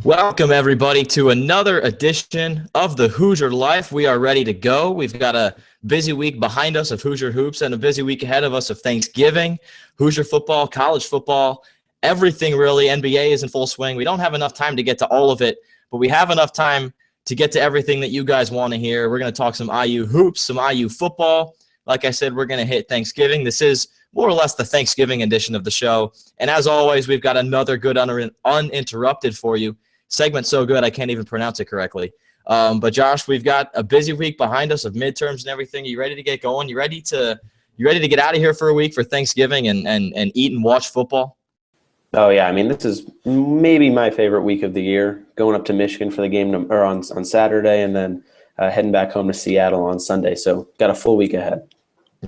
Welcome, everybody, to another edition of the Hoosier Life. We are ready to go. We've got a busy week behind us of Hoosier Hoops and a busy week ahead of us of Thanksgiving, Hoosier football, college football, everything really. NBA is in full swing. We don't have enough time to get to all of it, but we have enough time to get to everything that you guys want to hear. We're going to talk some IU hoops, some IU football. Like I said, we're going to hit Thanksgiving. This is more or less the Thanksgiving edition of the show. And as always, we've got another good uninterrupted for you. Segment so good I can't even pronounce it correctly. But Josh, we've got a busy week behind us of midterms and everything. You ready to get going? You ready to get out of here for a week for Thanksgiving and eat and watch football? Oh yeah, I mean this is maybe my favorite week of the year. Going up to Michigan for the game on Saturday, and then heading back home to Seattle on Sunday. So got a full week ahead.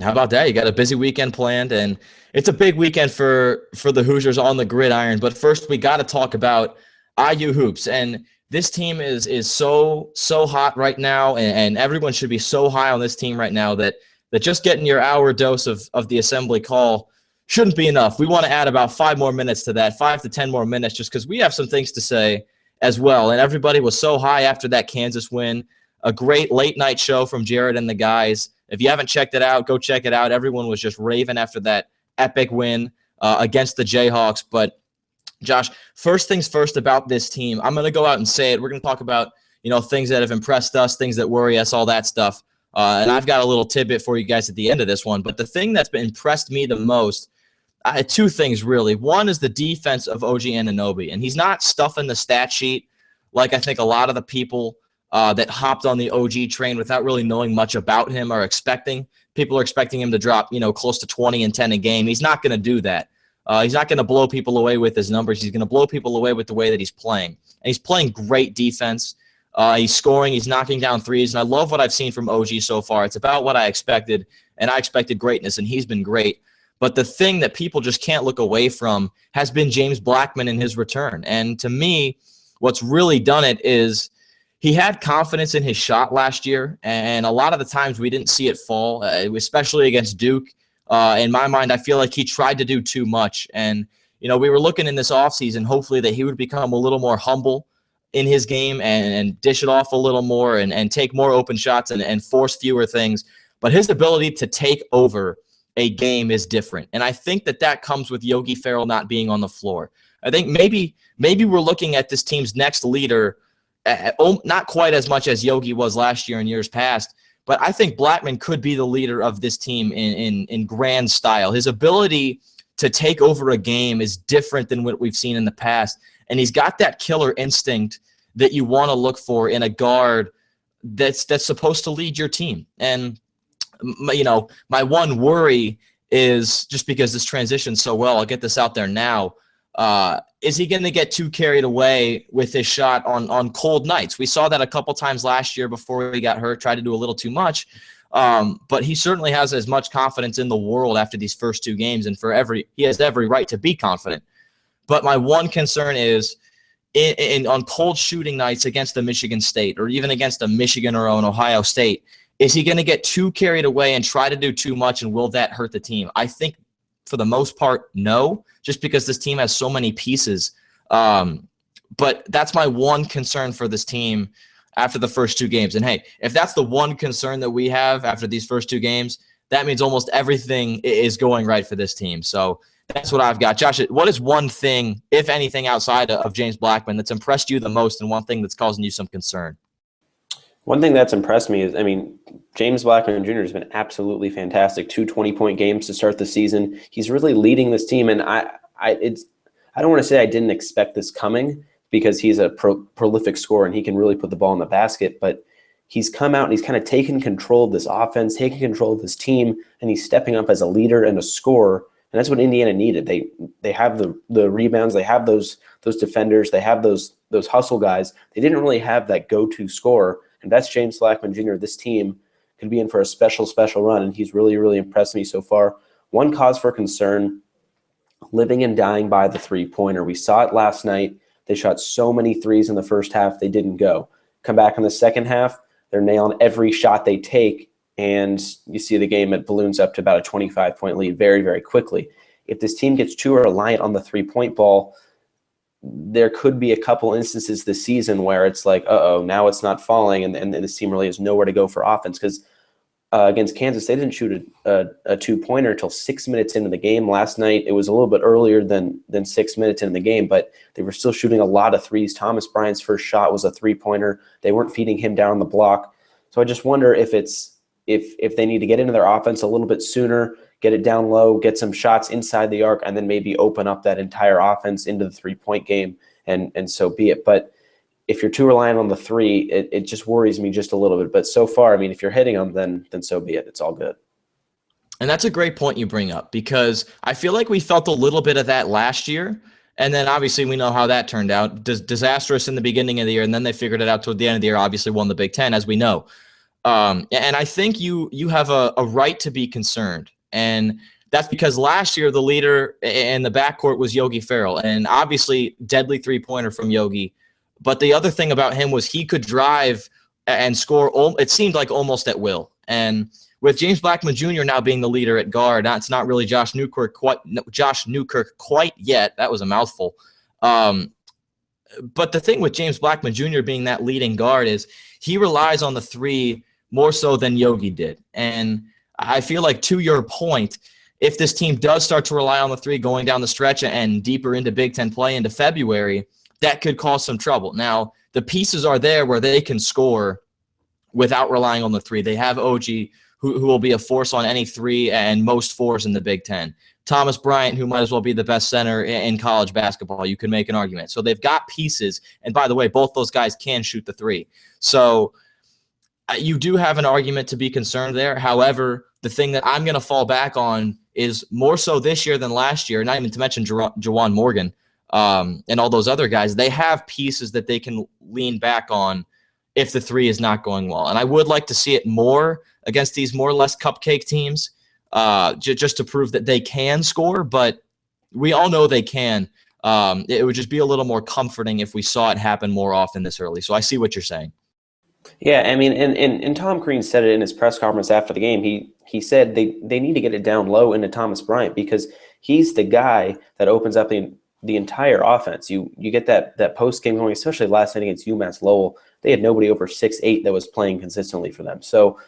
How about that? You got a busy weekend planned, and it's a big weekend for the Hoosiers on the gridiron. But first, we got to talk about IU hoops, and this team is so hot right now, and everyone should be so high on this team right now that just getting your hour dose of the assembly call shouldn't be enough. We want to add about 5 more minutes to that, 5 to 10 more minutes, just because we have some things to say as well. And everybody was so high after that Kansas win. A great late night show from Jared and the guys. If you haven't checked it out, go check it out. Everyone was just raving after that epic win against the Jayhawks. But Josh, first things first about this team. I'm going to go out and say it. We're going to talk about, things that have impressed us, things that worry us, all that stuff. And I've got a little tidbit for you guys at the end of this one. But the thing that's been impressed me the most, two things really. One is the defense of OG Anunoby. And he's not stuffing the stat sheet like I think a lot of the people that hopped on the OG train without really knowing much about him are expecting. People are expecting him to drop, close to 20 and 10 a game. He's not going to do that. He's not going to blow people away with his numbers. He's going to blow people away with the way that he's playing. And he's playing great defense. He's scoring. He's knocking down threes. And I love what I've seen from OG so far. It's about what I expected, and I expected greatness, and he's been great. But the thing that people just can't look away from has been James Blackman in his return. And to me, what's really done it is he had confidence in his shot last year, and a lot of the times we didn't see it fall, especially against Duke. In my mind, I feel like he tried to do too much. And, we were looking in this offseason, hopefully, that he would become a little more humble in his game and dish it off a little more and take more open shots and force fewer things. But his ability to take over a game is different. And I think that comes with Yogi Ferrell not being on the floor. I think maybe we're looking at this team's next leader, not quite as much as Yogi was last year and years past, but I think Blackman could be the leader of this team in grand style. His ability to take over a game is different than what we've seen in the past, and he's got that killer instinct that you want to look for in a guard that's supposed to lead your team. And my one worry is, just because this transitions so well, I'll get this out there now. Is he going to get too carried away with his shot on cold nights? We saw that a couple times last year before he got hurt, tried to do a little too much. But he certainly has as much confidence in the world after these first 2 games, and he has every right to be confident. But my one concern is on cold shooting nights against the Michigan State, or even against a Michigan or an Ohio State, is he going to get too carried away and try to do too much, and will that hurt the team? I think for the most part, no, just because this team has so many pieces. But that's my one concern for this team after the first 2 games. And hey, if that's the one concern that we have after these first 2 games, that means almost everything is going right for this team. So that's what I've got. Josh, what is one thing, if anything, outside of James Blackman that's impressed you the most, and one thing that's causing you some concern? One thing that's impressed me is, James Blackman Jr. has been absolutely fantastic. 2 20-point games to start the season. He's really leading this team, and I don't want to say I didn't expect this coming, because he's a prolific scorer and he can really put the ball in the basket. But he's come out and he's kind of taken control of this offense, taking control of this team, and he's stepping up as a leader and a scorer. And that's what Indiana needed. They have the rebounds, they have those defenders, they have those hustle guys. They didn't really have that go-to scorer. And that's James Blackman Jr. This team could be in for a special run, and he's really, really impressed me so far. One cause for concern, living and dying by the three-pointer. We saw it last night. They shot so many threes in the first half, they didn't go. Come back in the second half, they're nailing every shot they take, and you see the game, it balloons up to about a 25-point lead very, very quickly. If this team gets too reliant on the three-point ball, there could be a couple instances this season where it's like, now it's not falling, and this team really has nowhere to go for offense. Because against Kansas, they didn't shoot a two-pointer until 6 minutes into the game. Last night, it was a little bit earlier than 6 minutes into the game, but they were still shooting a lot of threes. Thomas Bryant's first shot was a three-pointer. They weren't feeding him down the block. So I just wonder if they need to get into their offense a little bit sooner, get it down low, get some shots inside the arc, and then maybe open up that entire offense into the three-point game, and so be it. But if you're too reliant on the three, it just worries me just a little bit. But so far, I mean, if you're hitting them, then so be it. It's all good. And that's a great point you bring up, because I feel like we felt a little bit of that last year. And then obviously we know how that turned out. Disastrous in the beginning of the year, and then they figured it out toward the end of the year, obviously won the Big Ten, as we know. And I think you have a right to be concerned. And that's because last year the leader in the backcourt was Yogi Ferrell, and obviously deadly three-pointer from Yogi. But the other thing about him was he could drive and score, it seemed like almost at will. And with James Blackman Jr. now being the leader at guard, it's not really Josh Newkirk quite yet. That was a mouthful. But the thing with James Blackman Jr. being that leading guard is he relies on the three more so than Yogi did. And I feel like, to your point, if this team does start to rely on the three going down the stretch and deeper into Big Ten play into February, that could cause some trouble. Now, the pieces are there where they can score without relying on the three. They have OG, who will be a force on any three and most fours in the Big Ten. Thomas Bryant, who might as well be the best center in college basketball. You can make an argument. So they've got pieces. And by the way, both those guys can shoot the three. So you do have an argument to be concerned there. However, the thing that I'm going to fall back on is more so this year than last year, not even to mention Juwan Morgan, and all those other guys. They have pieces that they can lean back on if the three is not going well. And I would like to see it more against these more or less cupcake teams, just to prove that they can score, but we all know they can. It would just be a little more comforting if we saw it happen more often this early. So I see what you're saying. Yeah, I mean, and Tom Crean said it in his press conference after the game. He said they need to get it down low into Thomas Bryant, because he's the guy that opens up the entire offense. You get that post game going, especially last night against UMass Lowell. They had nobody over 6'8" that was playing consistently for them. So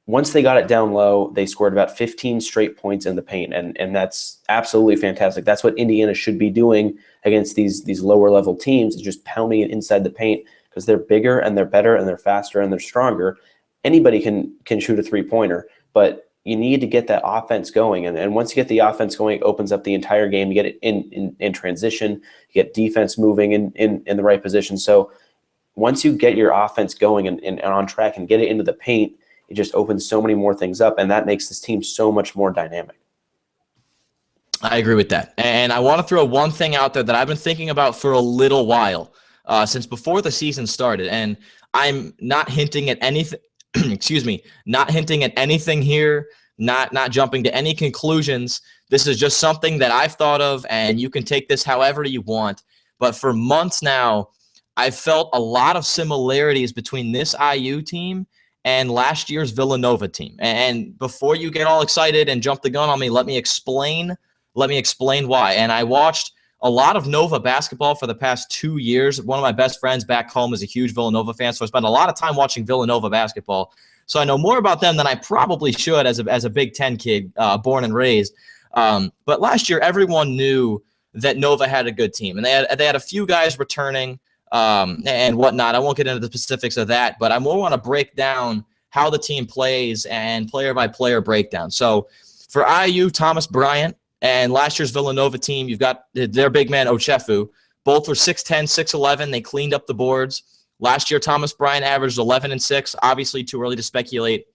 once they got it down low, they scored about 15 straight points in the paint, and that's absolutely fantastic. That's what Indiana should be doing against these lower level teams, is just pounding it inside the paint, because they're bigger and they're better and they're faster and they're stronger. Anybody can shoot a three-pointer, but you need to get that offense going. And once you get the offense going, it opens up the entire game. You get it in transition. You get defense moving in the right position. So once you get your offense going and on track and get it into the paint, it just opens so many more things up, and that makes this team so much more dynamic. I agree with that. And I want to throw one thing out there that I've been thinking about for a little while, since before the season started. And I'm not hinting at anything, not hinting at anything here, not jumping to any conclusions. This is just something that I've thought of, and you can take this however you want. But for months now, I've felt a lot of similarities between this IU team and last year's Villanova team. And before you get all excited and jump the gun on me, let me explain why. And I watched a lot of Nova basketball for the past 2 years. One of my best friends back home is a huge Villanova fan, so I spent a lot of time watching Villanova basketball. So I know more about them than I probably should as a Big Ten kid, born and raised. But last year, everyone knew that Nova had a good team, and they had a few guys returning and whatnot. I won't get into the specifics of that, but I more want to break down how the team plays and player-by-player breakdown. So for IU, Thomas Bryant, and last year's Villanova team, you've got their big man, Ochefu. Both were 6'10", 6'11". They cleaned up the boards. Last year, Thomas Bryant averaged 11 and 6. Obviously, too early to speculate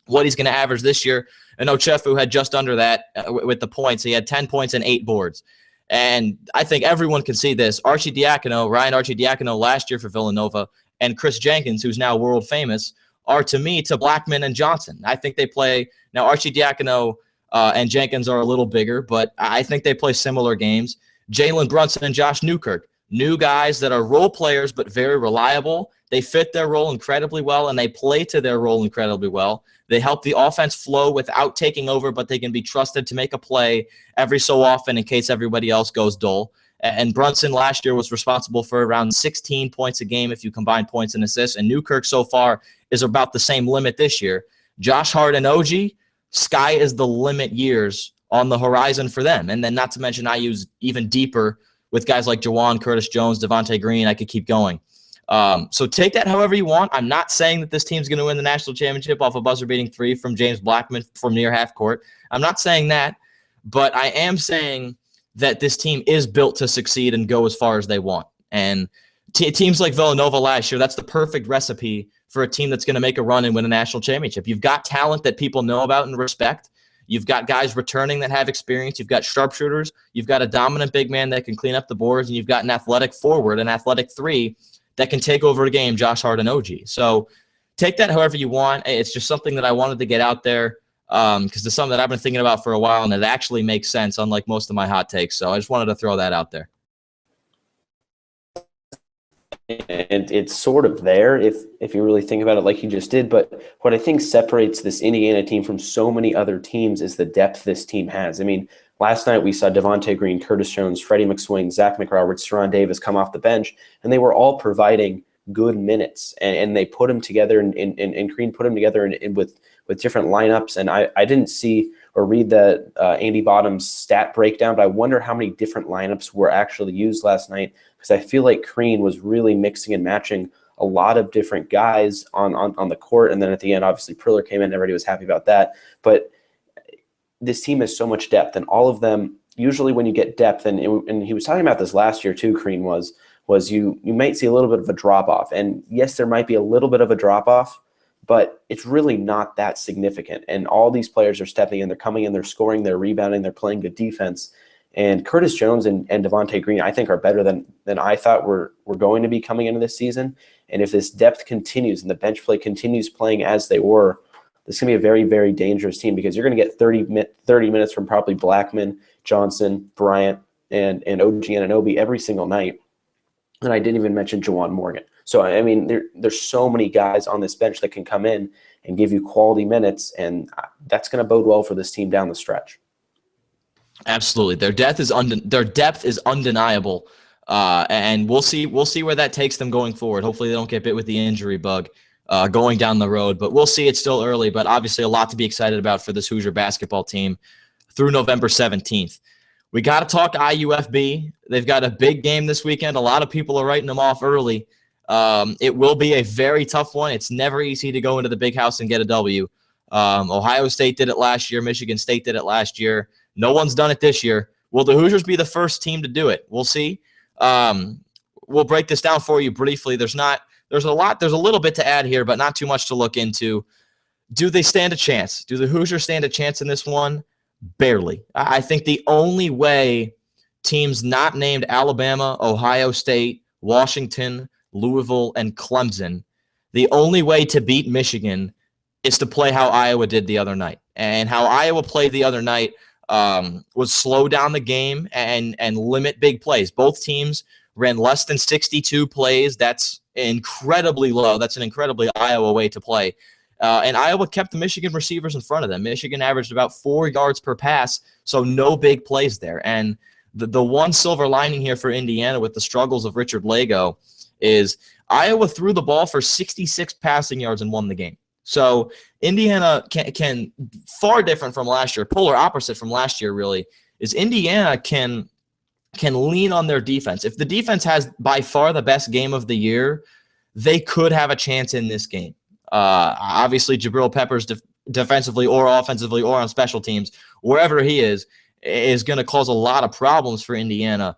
what he's going to average this year. And Ochefu had just under that with the points. He had 10 points and 8 boards. And I think everyone can see this. Ryan Arcidiacono last year for Villanova, and Chris Jenkins, who's now world famous, are to Blackman and Johnson. I think they play – now Arcidiacono and Jenkins are a little bigger, but I think they play similar games. Jalen Brunson and Josh Newkirk, new guys that are role players but very reliable. They fit their role incredibly well, and they play to their role incredibly well. They help the offense flow without taking over, but they can be trusted to make a play every so often in case everybody else goes dull. And Brunson last year was responsible for around 16 points a game if you combine points and assists. And Newkirk so far is about the same limit this year. Josh Hart and OG, sky is the limit years on the horizon for them. And then not to mention I use even deeper with guys like Jawan, Curtis Jones, Devontae Green. I could keep going. So take that however you want. I'm not saying that this team's going to win the national championship off a buzzer-beating three from James Blackman from near half court. I'm not saying that, but I am saying that this team is built to succeed and go as far as they want. And teams like Villanova last year, that's the perfect recipe for a team that's going to make a run and win a national championship. You've got talent that people know about and respect. You've got guys returning that have experience. You've got sharpshooters. You've got a dominant big man that can clean up the boards, and you've got an athletic forward, an athletic three that can take over a game, Josh Hart and OG. So take that however you want. It's just something that I wanted to get out there because it's something that I've been thinking about for a while, and it actually makes sense, unlike most of my hot takes. So I just wanted to throw that out there. And it's sort of there if you really think about it like you just did. But what I think separates this Indiana team from so many other teams is the depth this team has. I mean, last night we saw Devontae Green, Curtis Jones, Freddie McSwain, Zach McRoberts, Teron Davis come off the bench, and they were all providing good minutes. And they put them together, and Green put them together with different lineups. And I didn't see or read the Andy Bottom's stat breakdown, but I wonder how many different lineups were actually used last night, because I feel like Crean was really mixing and matching a lot of different guys on the court. And then at the end, obviously, Priller came in. Everybody was happy about that. But this team has so much depth, and all of them, usually when you get depth, and he was talking about this last year too, Crean was you might see a little bit of a drop-off. And yes, there might be a little bit of a drop-off, but it's really not that significant. And all these players are stepping in. They're coming in. They're scoring. They're rebounding. They're playing good defense. And Curtis Jones and Devontae Green, I think, are better than I thought were going to be coming into this season. And if this depth continues and the bench play continues playing as they were, this is going to be a very, very dangerous team, because you're going to get 30 minutes from probably Blackman, Johnson, Bryant, and OG Anunoby every single night. And I didn't even mention Jawan Morgan. So, I mean, there's so many guys on this bench that can come in and give you quality minutes, and that's going to bode well for this team down the stretch. Absolutely. Their depth is undeniable, and we'll see where that takes them going forward. Hopefully they don't get bit with the injury bug going down the road, but we'll see. It's still early, but obviously a lot to be excited about for this Hoosier basketball team through November 17th. We got to talk IUFB. They've got a big game this weekend. A lot of people are writing them off early. It will be a very tough one. It's never easy to go into the big house and get a W. Ohio State did it last year. Michigan State did it last year. No one's done it this year. Will the Hoosiers be the first team to do it? We'll see. We'll break this down for you briefly. There's a little bit to add here, but not too much to look into. Do they stand a chance? Do the Hoosiers stand a chance in this one? Barely. I think the only way teams not named Alabama, Ohio State, Washington, Louisville, and Clemson, the only way to beat Michigan is to play how Iowa did the other night. And how Iowa played the other night was slow down the game and limit big plays. Both teams ran less than 62 plays. That's incredibly low. That's an incredibly Iowa way to play. And Iowa kept the Michigan receivers in front of them. Michigan averaged about 4 yards per pass, so no big plays there. And the one silver lining here for Indiana with the struggles of Richard Lago is Iowa threw the ball for 66 passing yards and won the game. So Indiana can far different from last year, polar opposite from last year really, is Indiana can lean on their defense. If the defense has by far the best game of the year, they could have a chance in this game. Obviously, Jabril Peppers defensively or offensively or on special teams, wherever he is going to cause a lot of problems for Indiana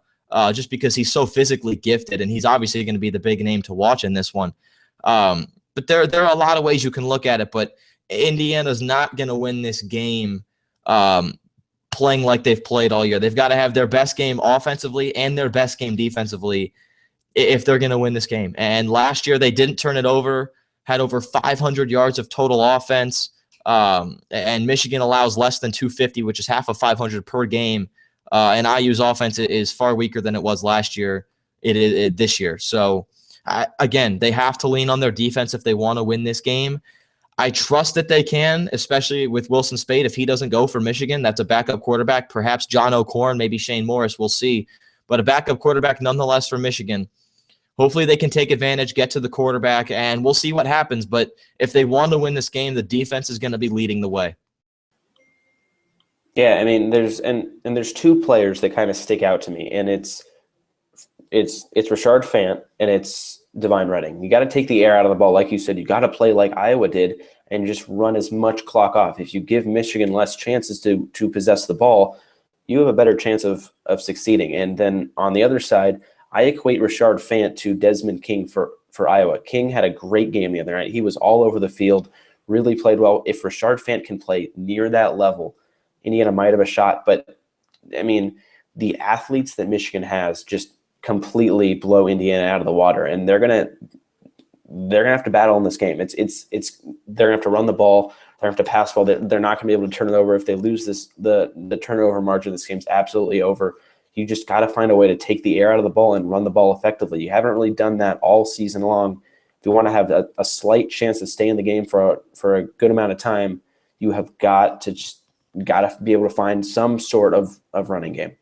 just because he's so physically gifted, and he's obviously going to be the big name to watch in this one. But there are a lot of ways you can look at it, but Indiana's not going to win this game playing like they've played all year. They've got to have their best game offensively and their best game defensively if they're going to win this game. And last year they didn't turn it over, had over 500 yards of total offense, and Michigan allows less than 250, which is half of 500 per game. And IU's offense is far weaker than it was last year. This year. So, again, they have to lean on their defense if they want to win this game. I trust that they can, especially with Wilson Spade. If he doesn't go for Michigan, that's a backup quarterback. Perhaps John O'Korn, maybe Shane Morris. We'll see. but a backup quarterback nonetheless for Michigan. Hopefully they can take advantage, get to the quarterback, and we'll see what happens. But if they want to win this game, the defense is going to be leading the way. Yeah, I mean, there's two players that kind of stick out to me, and it's Rashard Fant and it's Divine Redding. You got to take the air out of the ball, like you said. You got to play like Iowa did and just run as much clock off. If you give Michigan less chances to possess the ball, you have a better chance of succeeding. And then on the other side, I equate Rashard Fant to Desmond King for Iowa. King had a great game the other night. He was all over the field, really played well. If Rashard Fant can play near that level, Indiana might have a shot. But, I mean, the athletes that Michigan has just completely blow Indiana out of the water, and they're gonna have to battle in this game. They're gonna have to run the ball. They're gonna have to pass the ball. They're not gonna be able to turn it over. If they lose this, the turnover margin, this game's absolutely over. You just got to find a way to take the air out of the ball and run the ball effectively. You haven't really done that all season long. If you want to have a slight chance to stay in the game for a good amount of time, you have got to be able to find some sort of running game.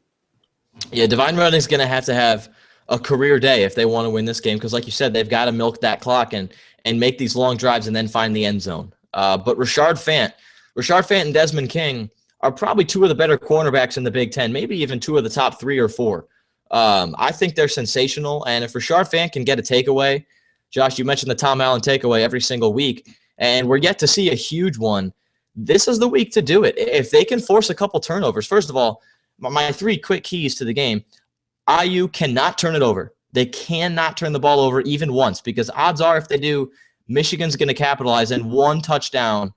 Yeah, Divine Redding's going to have a career day if they want to win this game because, like you said, they've got to milk that clock and make these long drives and then find the end zone. But Rashard Fant and Desmond King are probably two of the better cornerbacks in the Big Ten, maybe even two of the top 3 or 4. I think they're sensational, and if Rashard Fant can get a takeaway, Josh, you mentioned the Tom Allen takeaway every single week, and we're yet to see a huge one. This is the week to do it. If they can force a couple turnovers, first of all, my 3 quick keys to the game, IU cannot turn it over. They cannot turn the ball over even once because odds are if they do, Michigan's going to capitalize and one touchdown,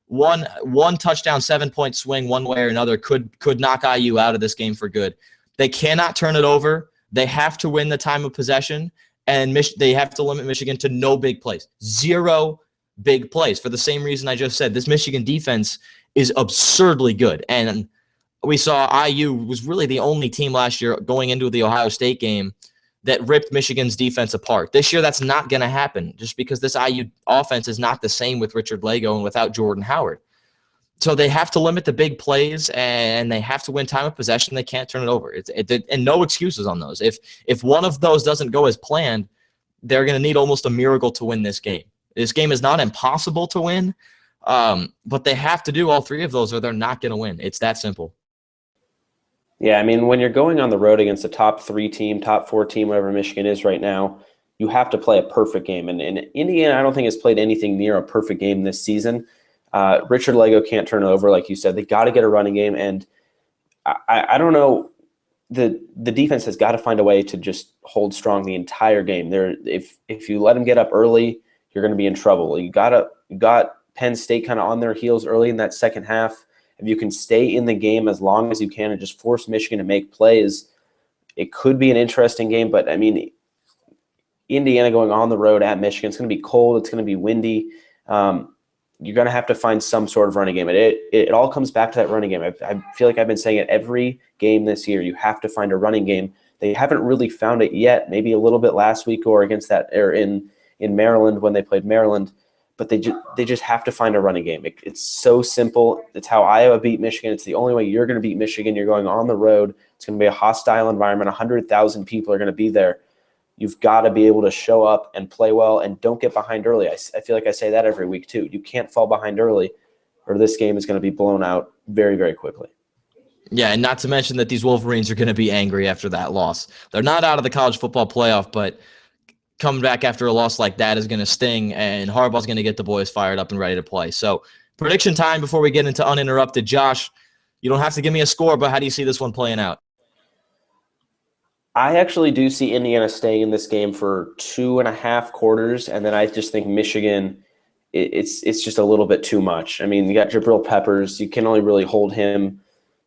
7-point swing one way or another could knock IU out of this game for good. They cannot turn it over. They have to win the time of possession, and they have to limit Michigan to no big plays. 0 big plays for the same reason I just said. This Michigan defense is absurdly good, and we saw IU was really the only team last year going into the Ohio State game that ripped Michigan's defense apart. This year, that's not going to happen just because this IU offense is not the same with Richard Lego and without Jordan Howard. So they have to limit the big plays, and they have to win time of possession. They can't turn it over. And no excuses on those. If one of those doesn't go as planned, they're going to need almost a miracle to win this game. This game is not impossible to win, but they have to do all 3 of those or they're not going to win. It's that simple. Yeah, I mean, when you're going on the road against a top 3 team, top 4 team, whatever Michigan is right now, you have to play a perfect game. And Indiana, I don't think has played anything near a perfect game this season. Richard Lego can't turn it over, like you said. They got to get a running game. And I don't know, the defense has got to find a way to just hold strong the entire game. If you let them get up early, you're going to be in trouble. You got Penn State kind of on their heels early in that second half. If you can stay in the game as long as you can and just force Michigan to make plays, it could be an interesting game. But, I mean, Indiana going on the road at Michigan, it's going to be cold. It's going to be windy. You're going to have to find some sort of running game. And it all comes back to that running game. I feel like I've been saying it every game this year. You have to find a running game. They haven't really found it yet, maybe a little bit last week or in Maryland when they played Maryland. But they just have to find a running game. It's so simple. It's how Iowa beat Michigan. It's the only way you're going to beat Michigan. You're going on the road. It's going to be a hostile environment. 100,000 people are going to be there. You've got to be able to show up and play well and don't get behind early. I feel like I say that every week too. You can't fall behind early or this game is going to be blown out very, very quickly. Yeah, and not to mention that these Wolverines are going to be angry after that loss. They're not out of the college football playoff, but coming back after a loss like that is going to sting, and Harbaugh's going to get the boys fired up and ready to play. So prediction time before we get into uninterrupted. Josh, you don't have to give me a score, but how do you see this one playing out? I actually do see Indiana staying in this game for 2.5 quarters, and then I just think Michigan, it's just a little bit too much. I mean, you got Jabril Peppers. You can only really hold him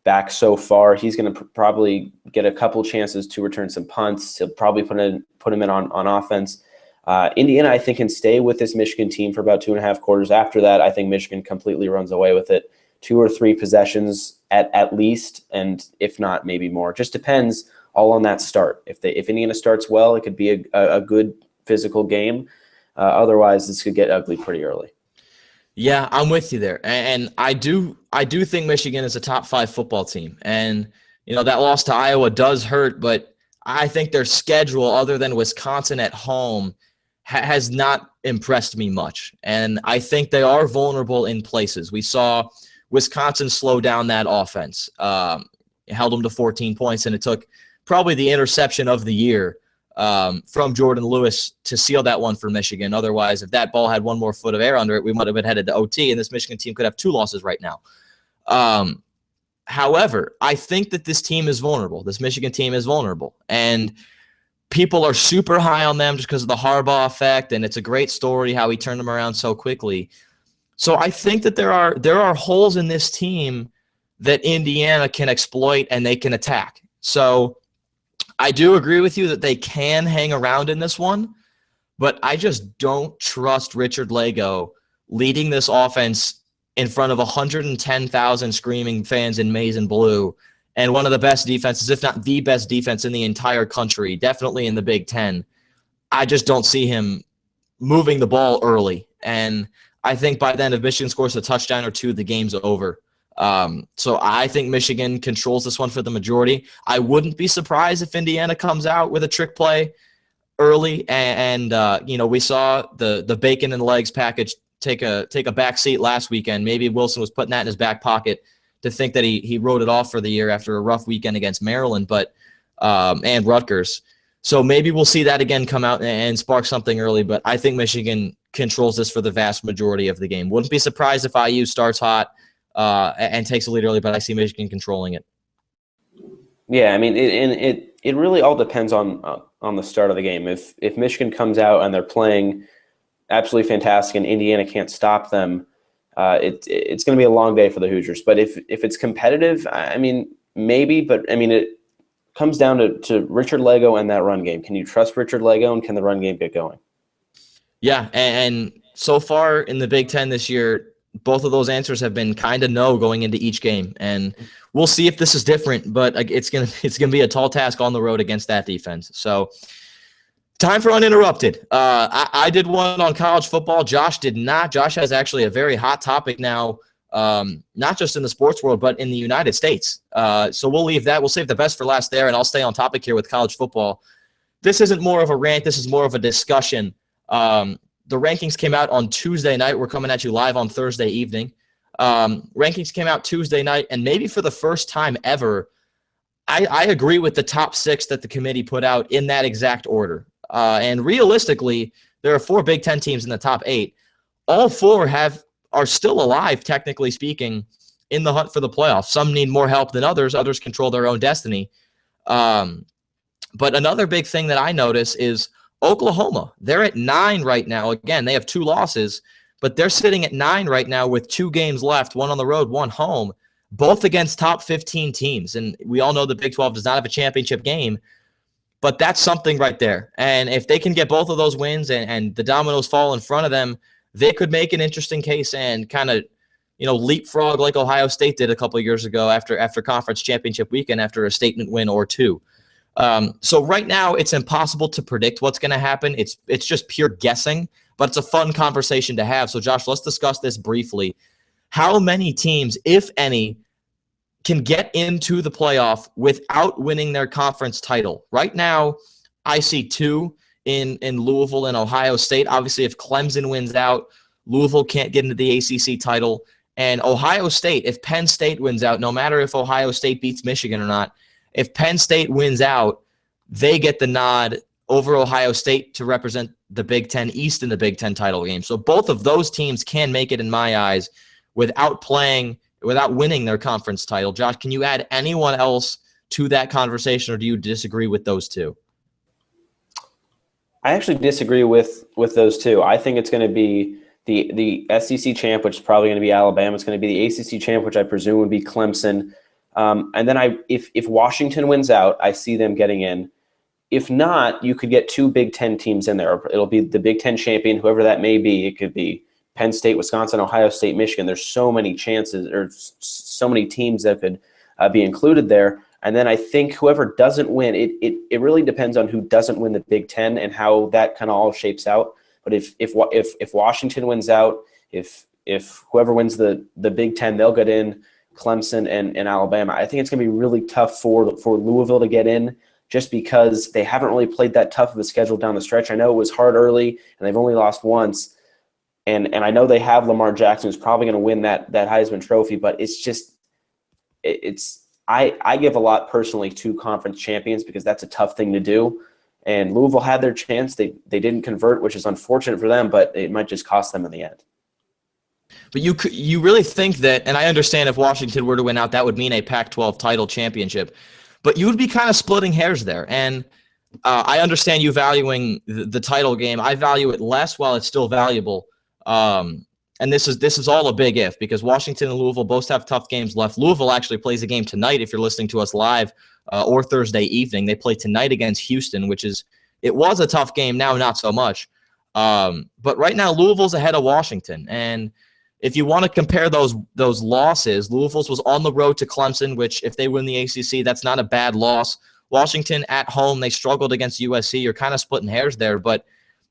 back so far. He's going to probably get a couple chances to return some punts. He'll probably put him in on offense. Indiana, I think, can stay with this Michigan team for about 2.5 quarters. After that, I think Michigan completely runs away with it. 2 or 3 possessions at least, and if not, maybe more. Just depends all on that start. If Indiana starts well, it could be a good physical game. Otherwise, this could get ugly pretty early. Yeah, I'm with you there. And I do think Michigan is a top 5 football team. And, that loss to Iowa does hurt, but I think their schedule, other than Wisconsin at home, has not impressed me much. And I think they are vulnerable in places. We saw Wisconsin slow down that offense, held them to 14 points, and it took probably the interception of the year from Jordan Lewis to seal that one for Michigan. Otherwise, if that ball had one more foot of air under it, we might have been headed to OT, and this Michigan team could have 2 losses right now. However, I think that this team is vulnerable. This Michigan team is vulnerable. And people are super high on them just because of the Harbaugh effect, and it's a great story how he turned them around so quickly. So I think that there are holes in this team that Indiana can exploit and they can attack. So I do agree with you that they can hang around in this one, but I just don't trust Richard Lago leading this offense in front of 110,000 screaming fans in maize and blue, and one of the best defenses, if not the best defense in the entire country, definitely in the Big Ten. I just don't see him moving the ball early. And I think by then, if Michigan scores a touchdown or 2, the game's over. So I think Michigan controls this one for the majority. I wouldn't be surprised if Indiana comes out with a trick play early. And we saw the bacon and legs package take a back seat last weekend. Maybe Wilson was putting that in his back pocket to think that he wrote it off for the year after a rough weekend against Maryland, and Rutgers. So maybe we'll see that again come out and spark something early, but I think Michigan controls this for the vast majority of the game. Wouldn't be surprised if IU starts hot and takes a lead early, but I see Michigan controlling it. Yeah, I mean, it really all depends on the start of the game. If Michigan comes out and they're playing absolutely fantastic and Indiana can't stop them, it's going to be a long day for the Hoosiers. But if it's competitive, I mean, maybe, but I mean, it comes down to Richard Lago and that run game. Can you trust Richard Lago, and can the run game get going? Yeah, and so far in the Big Ten this year, both of those answers have been kind of no going into each game. And we'll see if this is different, but it's gonna be a tall task on the road against that defense. So time for Uninterrupted. I did one on college football. Josh did not. Josh has actually a very hot topic now, not just in the sports world, but in the United States. So we'll leave that. We'll save the best for last there, and I'll stay on topic here with college football. This isn't more of a rant. This is more of a discussion. The rankings came out on Tuesday night. We're coming at you live on Thursday evening. Rankings came out Tuesday night, and maybe for the first time ever, I agree with the top 6 that the committee put out in that exact order. And realistically, there are 4 Big Ten teams in the top 8. All 4 are still alive, technically speaking, in the hunt for the playoffs. Some need more help than others. Others control their own destiny. But another big thing that I notice is Oklahoma. They're at 9 right now. Again, they have 2 losses, but they're sitting at 9 right now with 2 games left, 1 on the road, 1 home, both against top 15 teams. And we all know the Big 12 does not have a championship game, but that's something right there. And if they can get both of those wins and the dominoes fall in front of them, they could make an interesting case and kind of, leapfrog like Ohio State did a couple of years ago after conference championship weekend after a statement win or 2. So right now it's impossible to predict what's going to happen. It's just pure guessing, but it's a fun conversation to have. So Josh, let's discuss this briefly. How many teams, if any, can get into the playoff without winning their conference title? Right now, I see 2 in Louisville and Ohio State. Obviously, if Clemson wins out, Louisville can't get into the ACC title. And Ohio State, if Penn State wins out, no matter if Ohio State beats Michigan or not, if Penn State wins out, they get the nod over Ohio State to represent the Big Ten East in the Big Ten title game. So both of those teams can make it, in my eyes, without winning their conference title. Josh, can you add anyone else to that conversation, or do you disagree with those 2? I actually disagree with those 2. I think it's going to be the SEC champ, which is probably going to be Alabama. It's going to be the ACC champ, which I presume would be Clemson. And then if Washington wins out, I see them getting in. If not, you could get 2 Big Ten teams in there. It'll be the Big Ten champion, whoever that may be. It could be Penn State, Wisconsin, Ohio State, Michigan. There's so many chances, or so many teams that could be included there. And then I think whoever doesn't win, it really depends on who doesn't win the Big Ten and how that kind of all shapes out. But if Washington wins out, if whoever wins the Big Ten, they'll get in. Clemson and Alabama. I think it's going to be really tough for Louisville to get in. just because they haven't really played that tough of a schedule down the stretch. I know it was hard early, and they've only lost once. And I know they have Lamar Jackson, who's probably going to win that Heisman Trophy, but it's just I give a lot personally to conference champions because that's a tough thing to do. And Louisville had their chance. They didn't convert, which is unfortunate for them, but it might just cost them in the end. But you really think that, and I understand if Washington were to win out, that would mean a Pac-12 title championship, but you would be kind of splitting hairs there. And I understand you valuing the title game. I value it less while it's still valuable. And this is all a big if, because Washington and Louisville both have tough games left. Louisville actually plays a game tonight if you're listening to us live, or Thursday evening. They play tonight against Houston, it was a tough game, now not so much. But right now Louisville's ahead of Washington. And if you want to compare those losses, Louisville's was on the road to Clemson, which if they win the ACC, that's not a bad loss. Washington at home, they struggled against USC. You're kind of splitting hairs there. But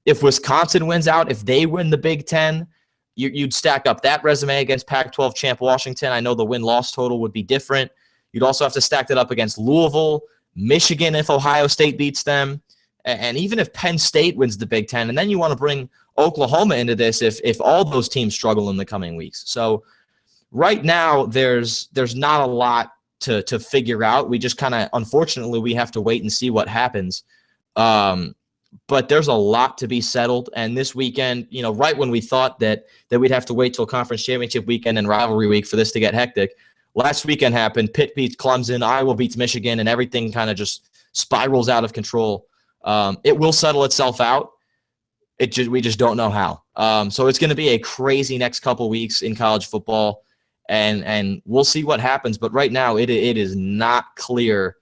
if Wisconsin wins out, if they win the Big Ten, you'd stack up that resume against Pac-12 champ Washington. I know the win-loss total would be different. You'd also have to stack that up against Louisville, Michigan if Ohio State beats them, and even if Penn State wins the Big Ten. And then you want to bring Oklahoma into this if all those teams struggle in the coming weeks. So right now there's not a lot to figure out. We just kind of, unfortunately, we have to wait and see what happens. But there's a lot to be settled. And this weekend, right when we thought that we'd have to wait till conference championship weekend and rivalry week for this to get hectic, last weekend happened. Pitt beats Clemson, Iowa beats Michigan, and everything kind of just spirals out of control. It will settle itself out. We just don't know how. So it's going to be a crazy next couple weeks in college football, and we'll see what happens. But right now, it is not clear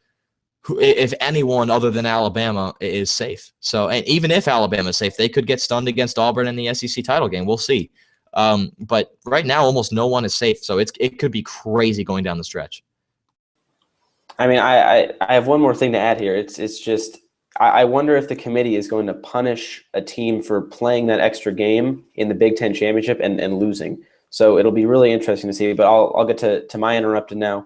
if anyone other than Alabama is safe. So, and even if Alabama is safe, they could get stunned against Auburn in the SEC title game. We'll see. But right now, almost no one is safe. So it could be crazy going down the stretch. I mean, I have one more thing to add here. It's just I wonder if the committee is going to punish a team for playing that extra game in the Big Ten championship and losing. So it'll be really interesting to see. But I'll get to my interrupted now.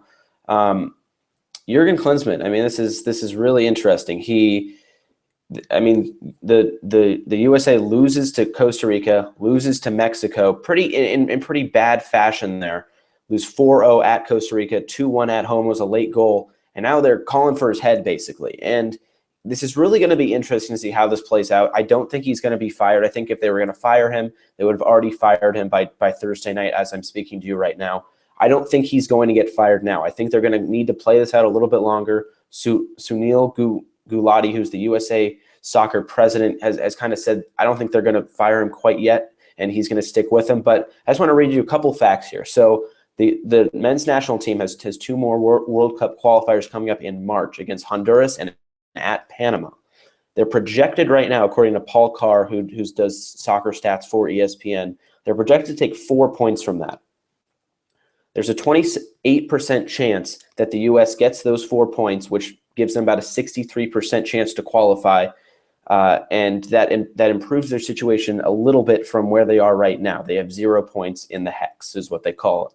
Jurgen Klinsmann. I mean, this is really interesting. The USA loses to Costa Rica, loses to Mexico, in pretty bad fashion there. Lose 4-0 at Costa Rica, 2-1 at home was a late goal, and now they're calling for his head basically. And this is really going to be interesting to see how this plays out. I don't think he's going to be fired. I think if they were going to fire him, they would have already fired him by Thursday night as I'm speaking to you right now. I don't think he's going to get fired now. I think they're going to need to play this out a little bit longer. Sunil Gulati, who's the USA soccer president, has kind of said, I don't think they're going to fire him quite yet, and he's going to stick with him. But I just want to read you a couple facts here. So the men's national team has two more World Cup qualifiers coming up in March against Honduras and at Panama. They're projected right now, according to Paul Carr, who does soccer stats for ESPN, they're projected to take 4 points from that. There's a 28% chance that the U.S. gets those 4 points, which gives them about a 63% chance to qualify, and that improves their situation a little bit from where they are right now. They have 0 points in the hex, is what they call it,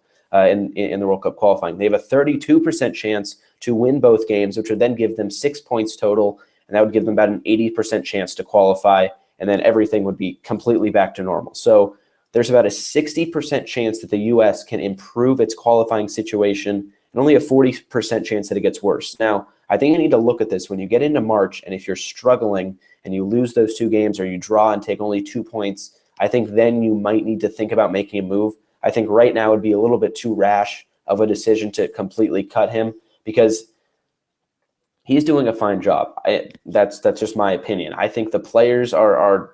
in the World Cup qualifying. They have a 32% chance to win both games, which would then give them 6 points total, and that would give them about an 80% chance to qualify, and then everything would be completely back to normal. So there's about a 60% chance that the U.S. can improve its qualifying situation and only a 40% chance that it gets worse. Now, I think you need to look at this when you get into March, and if you're struggling and you lose those 2 games or you draw and take only 2 points, I think then you might need to think about making a move. I think right now it would be a little bit too rash of a decision to completely cut him because he's doing a fine job. That's just my opinion. I think the players are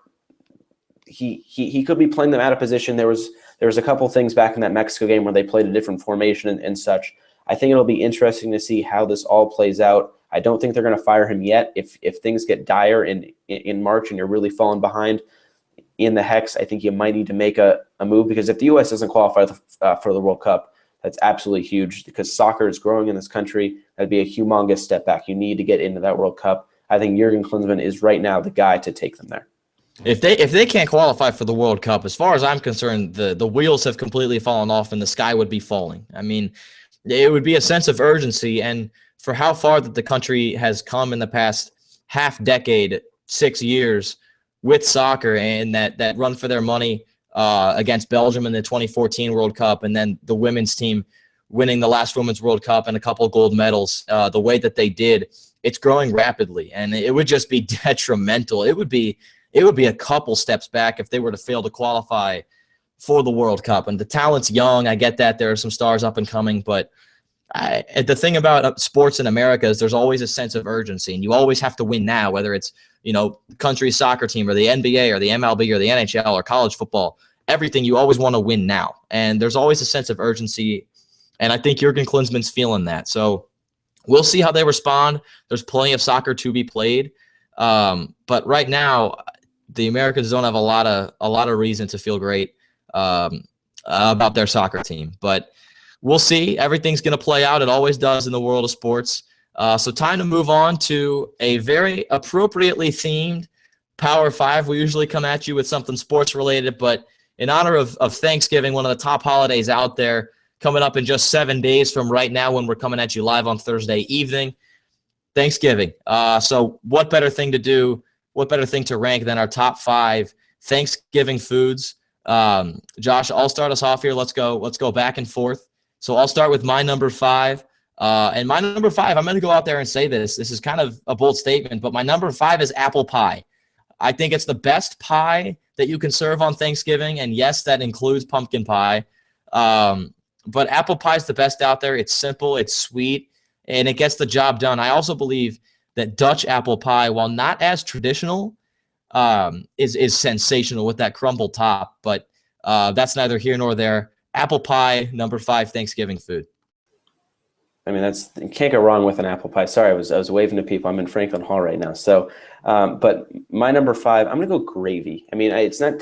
he could be playing them out of position. There was a couple things back in that Mexico game where they played a different formation and such. I think it'll be interesting to see how this all plays out. I don't think they're going to fire him yet. If things get dire in March and you're really falling behind in the hex, I think you might need to make a move, because if the U.S. doesn't qualify for the World Cup, that's absolutely huge because soccer is growing in this country. That'd be a humongous step back. You need to get into that World Cup. I think Jurgen Klinsmann is right now the guy to take them there. If they can't qualify for the World Cup, as far as I'm concerned, the wheels have completely fallen off and the sky would be falling. I mean, it would be a sense of urgency. And for how far that the country has come in the past half decade, 6 years with soccer, and that run for their money against Belgium in the 2014 World Cup, and then the women's team winning the last Women's World Cup and a couple of gold medals, the way that they did, it's growing rapidly, and it would just be detrimental. It would be a couple steps back if they were to fail to qualify for the World Cup. And the talent's young. I get that. There are some stars up and coming, but the thing about sports in America is there's always a sense of urgency, and you always have to win now, whether it's, country's soccer team or the NBA or the MLB or the NHL or college football. Everything, you always want to win now. And there's always a sense of urgency, and I think Jurgen Klinsmann's feeling that. So we'll see how they respond. There's plenty of soccer to be played. But right now, the Americans don't have a lot of reason to feel great about their soccer team. But we'll see. Everything's going to play out. It always does in the world of sports. So time to move on to a very appropriately themed Power 5. We usually come at you with something sports related, but in honor of Thanksgiving, one of the top holidays out there, coming up in just 7 days from right now when we're coming at you live on Thursday evening, Thanksgiving. So what better thing to do, what better thing to rank than our top 5 Thanksgiving foods? Josh, I'll start us off here. Let's go back and forth. So I'll start with my number 5. And my number 5, I'm going to go out there and say this. This is kind of a bold statement, but my number 5 is apple pie. I think it's the best pie that you can serve on Thanksgiving, and yes, that includes pumpkin pie. But apple pie is the best out there. It's simple, it's sweet, and it gets the job done. I also believe that Dutch apple pie, while not as traditional, is sensational with that crumble top. But that's neither here nor there. Apple pie, number 5 Thanksgiving food. I mean, you can't go wrong with an apple pie. Sorry, I was waving to people. I'm in Franklin Hall right now. So, but my number 5, I'm going to go gravy. I mean, it's not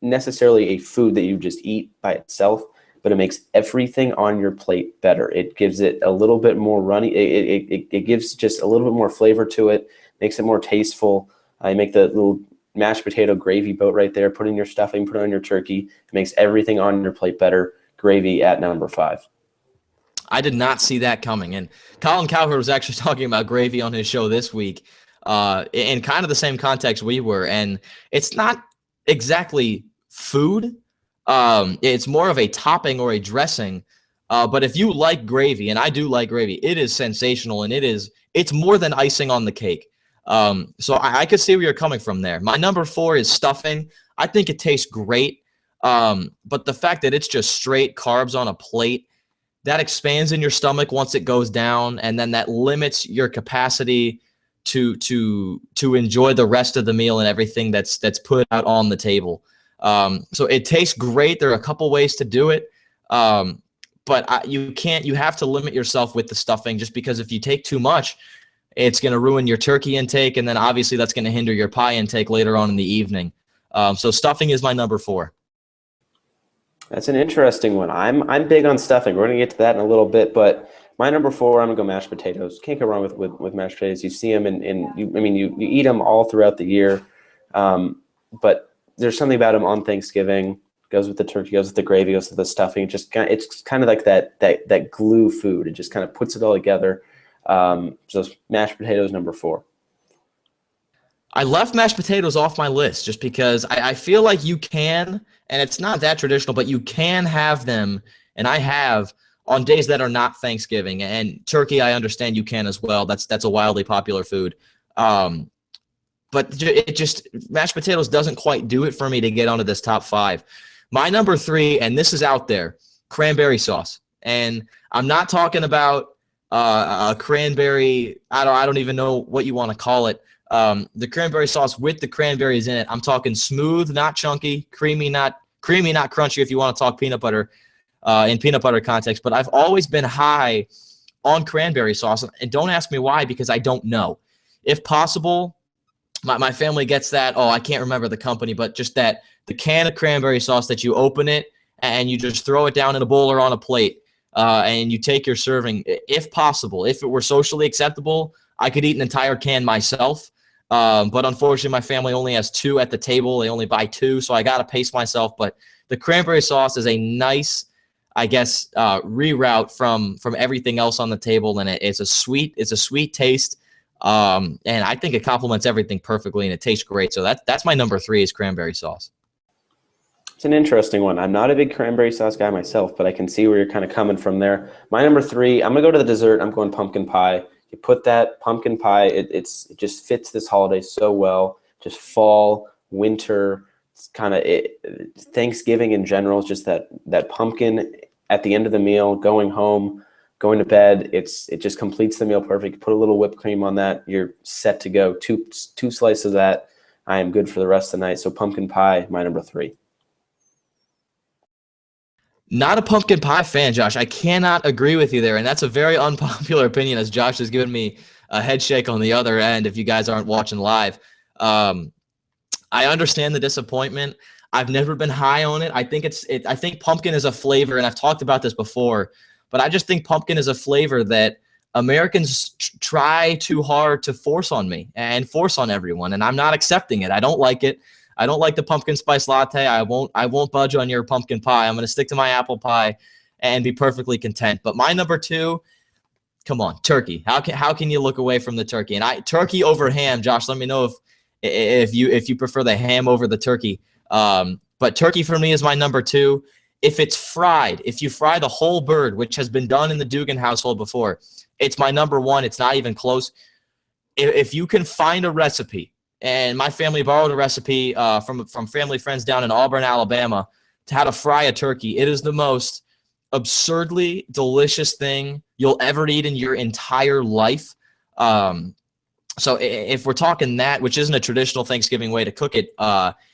necessarily a food that you just eat by itself, but it makes everything on your plate better. It gives it a little bit more runny. It gives just a little bit more flavor to it, makes it more tasteful. You make the little mashed potato gravy boat right there, put in your stuffing, put it on your turkey. It makes everything on your plate better. Gravy at number 5. I did not see that coming. And Colin Cowherd was actually talking about gravy on his show this week in kind of the same context we were. And it's not exactly food. It's more of a topping or a dressing. But if you like gravy, and I do like gravy, it is sensational, and it's more than icing on the cake. So I could see where you're coming from there. My number 4 is stuffing. I think it tastes great. But the fact that it's just straight carbs on a plate, that expands in your stomach once it goes down, and then that limits your capacity to enjoy the rest of the meal and everything that's put out on the table. So it tastes great. There are a couple ways to do it, but you have to limit yourself with the stuffing, just because if you take too much, it's going to ruin your turkey intake, and then obviously that's going to hinder your pie intake later on in the evening. So stuffing is my number 4. That's an interesting one. I'm big on stuffing. We're going to get to that in a little bit, but my number 4, I'm going to go mashed potatoes. Can't go wrong with mashed potatoes. You see them, and you eat them all throughout the year, but there's something about them on Thanksgiving. Goes with the turkey, goes with the gravy, goes with the stuffing. It's kind of like that glue food. It just kind of puts it all together. So mashed potatoes, number 4. I left mashed potatoes off my list just because I feel like you can, and it's not that traditional, but you can have them, and I have, on days that are not Thanksgiving. And turkey, I understand you can as well. That's a wildly popular food. But mashed potatoes doesn't quite do it for me to get onto this top 5. My number 3, and this is out there, cranberry sauce. And I'm not talking about a cranberry, I don't even know what you want to call it. The cranberry sauce with the cranberries in it. I'm talking smooth, not chunky, creamy, not crunchy, if you want to talk peanut butter in peanut butter context. But I've always been high on cranberry sauce, and don't ask me why, because I don't know. If possible, my family gets that. Oh, I can't remember the company, but just the can of cranberry sauce that you open it and you just throw it down in a bowl or on a plate, and you take your serving. If possible, if it were socially acceptable, I could eat an entire can myself. But unfortunately, my family only has 2 at the table. They only buy 2, so I got to pace myself. But the cranberry sauce is a nice I guess, reroute from everything else on the table, and it's a sweet taste. And I think it complements everything perfectly, and it tastes great. So that's my number 3 is cranberry sauce. It's an interesting one. I'm not a big cranberry sauce guy myself, but I can see where you're kind of coming from there. My number 3, I'm going to go to the dessert. I'm going pumpkin pie. You put that pumpkin pie, it just fits this holiday so well. Just fall, winter, it's kind of Thanksgiving in general is just that pumpkin at the end of the meal, going home, going to bed. It just completes the meal perfect. Put a little whipped cream on that, you're set to go. Two slices of that, I am good for the rest of the night. So pumpkin pie, my number 3. Not a pumpkin pie fan, Josh. I cannot agree with you there, and that's a very unpopular opinion, as Josh has given me a head shake on the other end if you guys aren't watching live. I understand the disappointment. I've never been high on it. I think pumpkin is a flavor, and I've talked about this before, but I just think pumpkin is a flavor that Americans try too hard to force on me and force on everyone, and I'm not accepting it. I don't like it. I don't like the pumpkin spice latte. I won't budge on your pumpkin pie. I'm going to stick to my apple pie and be perfectly content. But my number 2, come on, turkey. How can you look away from the turkey? And turkey over ham, Josh. Let me know if you prefer the ham over the turkey. But turkey for me is my number 2. If it's fried, if you fry the whole bird, which has been done in the Dugan household before, it's my number 1. It's not even close. If you can find a recipe, and my family borrowed a recipe from family friends down in Auburn, Alabama, to how to fry a turkey. It is the most absurdly delicious thing you'll ever eat in your entire life. So if we're talking that, which isn't a traditional Thanksgiving way to cook it,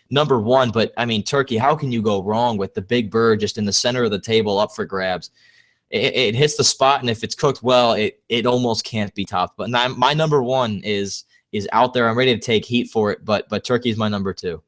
number 1, but I mean, turkey, how can you go wrong with the big bird just in the center of the table up for grabs? It hits the spot, and if it's cooked well, it almost can't be topped. But my number 1 is out there. I'm ready to take heat for it, but turkey is my number 2.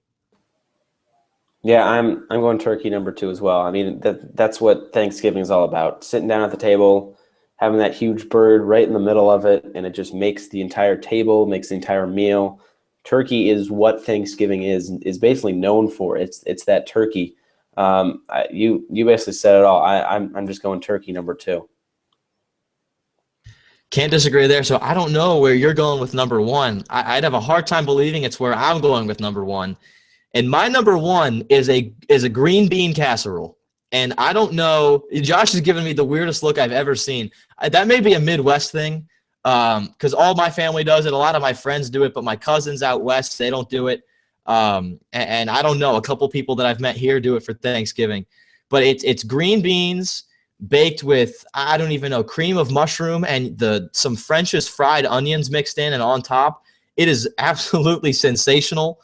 Yeah, I'm going turkey number 2 as well. I mean, that's what Thanksgiving is all about. Sitting down at the table, having that huge bird right in the middle of it, and it just makes the entire table, makes the entire meal. Turkey is what Thanksgiving is basically known for. It's that turkey. You basically said it all. I'm just going turkey number 2. Can't disagree there. So I don't know where you're going with number 1. I'd have a hard time believing it's where I'm going with number 1. And my number 1 is a green bean casserole. And I don't know, Josh has given me the weirdest look I've ever seen. That may be a Midwest thing, because all my family does it. A lot of my friends do it, but my cousins out west, they don't do it. And I don't know, a couple people that I've met here do it for Thanksgiving. But it's green beans baked with, I don't even know, cream of mushroom and some French's fried onions mixed in and on top. It is absolutely sensational.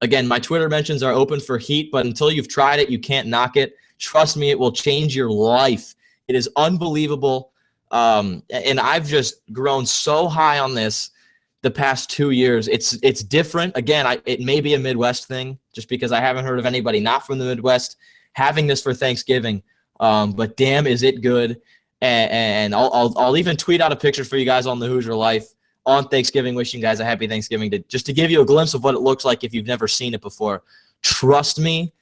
Again, my Twitter mentions are open for heat, but until you've tried it, you can't knock it. Trust me, it will change your life. It is unbelievable. And I've just grown so high on this the past 2 years. It's different. Again, it may be a Midwest thing just because I haven't heard of anybody not from the Midwest having this for Thanksgiving. But damn, is it good. And I'll even tweet out a picture for you guys on the Hoosier Life on Thanksgiving, wishing you guys a happy Thanksgiving, just to give you a glimpse of what it looks like if you've never seen it before. Trust me,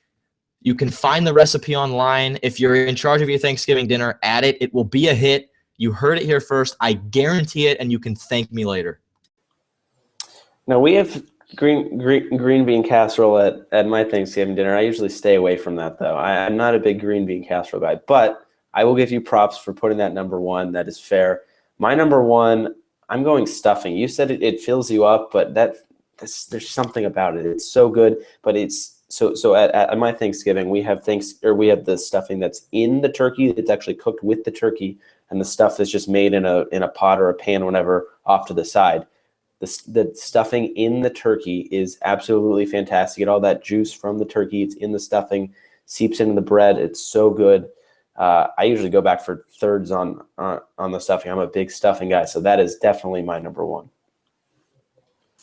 you can find the recipe online. If you're in charge of your Thanksgiving dinner, add it. It will be a hit. You heard it here first. I guarantee it, and you can thank me later. Now, we have green bean casserole at my Thanksgiving dinner. I usually stay away from that, though. I'm not a big green bean casserole guy, but I will give you props for putting that number 1. That is fair. My number 1, I'm going stuffing. You said it fills you up, but there's something about it. It's so good, but it's so at my Thanksgiving we have the stuffing that's in the turkey. It's actually cooked with the turkey, and the stuff is just made in a pot or a pan or whatever off to the side. The stuffing in the turkey is absolutely fantastic. Get all that juice from the turkey. It's in the stuffing, seeps into the bread. It's so good. I usually go back for thirds on the stuffing. I'm a big stuffing guy, so that is definitely my number 1.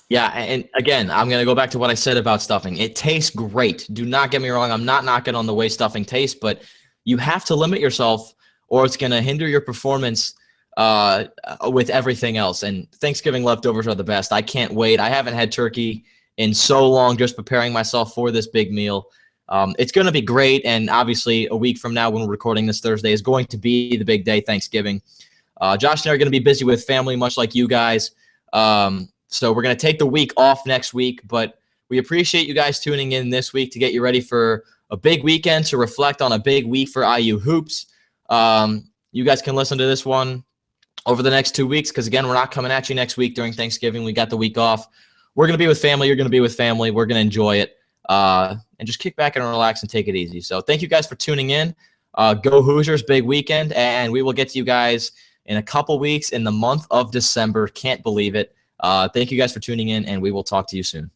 Yeah, and again, I'm going to go back to what I said about stuffing. It tastes great. Do not get me wrong. I'm not knocking on the way stuffing tastes, but you have to limit yourself or it's going to hinder your performance with everything else. And Thanksgiving leftovers are the best. I can't wait. I haven't had turkey in so long, just preparing myself for this big meal. It's going to be great, and obviously a week from now when we're recording this Thursday is going to be the big day, Thanksgiving. Josh and I are going to be busy with family, much like you guys. So we're going to take the week off next week, but we appreciate you guys tuning in this week to get you ready for a big weekend, to reflect on a big week for IU hoops. You guys can listen to this one over the next 2 weeks because, again, we're not coming at you next week during Thanksgiving. We got the week off. We're going to be with family. You're going to be with family. We're going to enjoy it and just kick back and relax and take it easy. So thank you guys for tuning in. Go Hoosiers, big weekend, and we will get to you guys in a couple weeks in the month of December. Can't believe it. Thank you guys for tuning in, and we will talk to you soon.